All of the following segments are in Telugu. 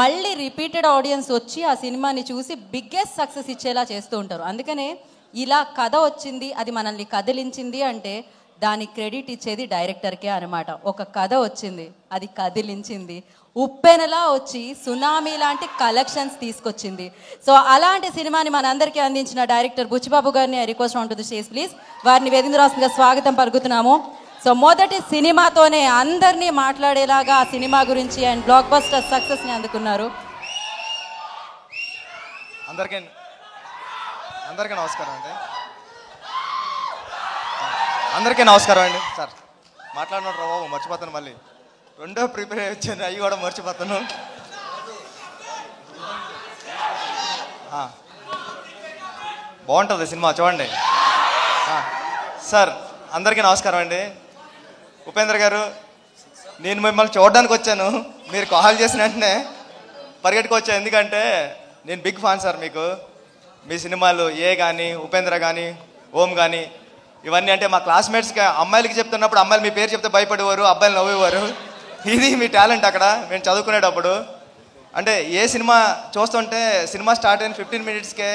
మళ్ళీ రిపీటెడ్ ఆడియన్స్ వచ్చి ఆ సినిమాని చూసి బిగ్గెస్ట్ సక్సెస్ ఇచ్చేలా చేస్తూ ఉంటారు. అందుకనే ఇలా కథ వచ్చింది, అది మనల్ని కదిలించింది అంటే దానికి క్రెడిట్ ఇచ్చేది డైరెక్టర్కే అనమాట. ఒక కథ వచ్చింది, అది కదిలించింది, ఉప్పెనలా వచ్చి సునామీ లాంటి కలెక్షన్స్ తీసుకొచ్చింది. సో అలాంటి సినిమాని మనందరికీ అందించిన డైరెక్టర్ బుచ్చిబాబు గారిని I request on to the stage please. వారిని వేదిక రాష్ట్రంగా స్వాగతం పలుకుతున్నాము. సో మొదటి సినిమాతోనే అందరినీ మాట్లాడేలాగా ఆ సినిమా గురించి అండ్ బ్లాక్ బస్టర్ సక్సెస్ని అందుకున్నారు. అందరికీ నమస్కారం అండి. అందరికీ నమస్కారం అండి. సార్ మాట్లాడినట్టు బాబు మర్చిపోతాను, మళ్ళీ రెండో ప్రిపేర్ అయ్యి వచ్చాను, అవి కూడా మర్చిపోతాను. బాగుంటుంది సినిమా, చూడండి. సార్ అందరికీ నమస్కారం అండి. ఉపేంద్ర గారు, నేను మిమ్మల్ని చూడడానికి వచ్చాను, మీరు కాల్ చేసిన వెంటనే పరిగెట్టుకు వచ్చాను. ఎందుకంటే నేను బిగ్ ఫ్యాన్ సార్ మీకు. మీ సినిమాలు ఏ కానీ, ఉపేంద్ర కానీ, ఓం కానీ, ఇవన్నీ అంటే మా క్లాస్మేట్స్కి అమ్మాయిలకి చెప్తున్నప్పుడు అమ్మాయిలు మీ పేరు చెప్తే భయపడేవారు, అబ్బాయిలు నవ్వేవారు. ఇది మీ టాలెంట్ అక్కడ మేము చదువుకునేటప్పుడు. అంటే ఏ సినిమా చూస్తుంటే సినిమా స్టార్ట్ అయిన 15 మినిట్స్కే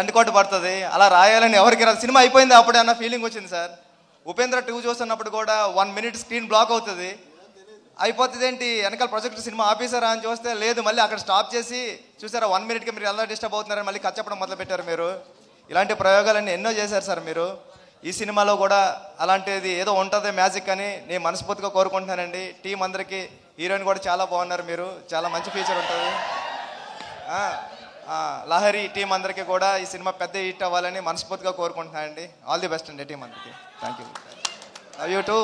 ఎండ్ కోట్ పడుతుంది, అలా రాయాలని ఎవరికి రాదు. సినిమా అయిపోయింది అప్పుడే అన్న ఫీలింగ్ వచ్చింది సార్. ఉపేంద్ర 2 చూస్తున్నప్పుడు కూడా 1 మినిట్ స్క్రీన్ బ్లాక్ అవుతుంది, అయిపోతుంది ఏంటి వెనకాల ప్రొజెక్టర్ సినిమా ఆఫీసరా అని చూస్తే లేదు, మళ్ళీ అక్కడ స్టాప్ చేసి చూసారా 1 మినిట్కి మీరు ఎలా డిస్టర్బ్ అవుతున్నారని మళ్ళీ కథ చెప్పడం మొదలుపెట్టారు మీరు. ఇలాంటి ప్రయోగాలన్నీ ఎన్నో చేశారు సార్ మీరు. ఈ సినిమాలో కూడా అలాంటిది ఏదో ఉంటుంది మ్యాజిక్ అని నేను మనస్ఫూర్తిగా కోరుకుంటున్నానండి. టీం అందరికీ, హీరోయిన్ కూడా చాలా బాగున్నారు మీరు, చాలా మంచి ఫీచర్ ఉంటుంది. లహరి టీం అందరికీ కూడా ఈ సినిమా పెద్ద హిట్ అవ్వాలని మనస్ఫూర్తిగా కోరుకుంటున్నానండి. ఆల్ ది బెస్ట్ అండి టీం అందరికీ. Thank you. Love you two.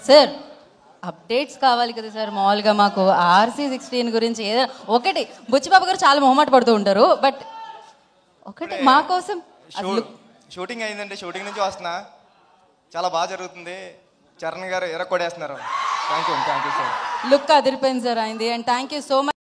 Sir updates కావాలి కదా సార్. మామూలుగా మాకు RC16 గురించి ఏదో ఒకటి, బుచ్చిబాబు గారు చాలా మొహమాట పడుతూ ఉంటారు, బట్ ఒకటి మా కోసం. షూటింగ్ అయిందండి, షూటింగ్ నుంచి వస్తున్నా, చాలా బాగా జరుగుతుంది. చరణ్ గారు ఎరకొడేస్తున్నారు. Thank you sir. లుక్ అదిరిపోయింది సార్ అయింది. And thank you so much.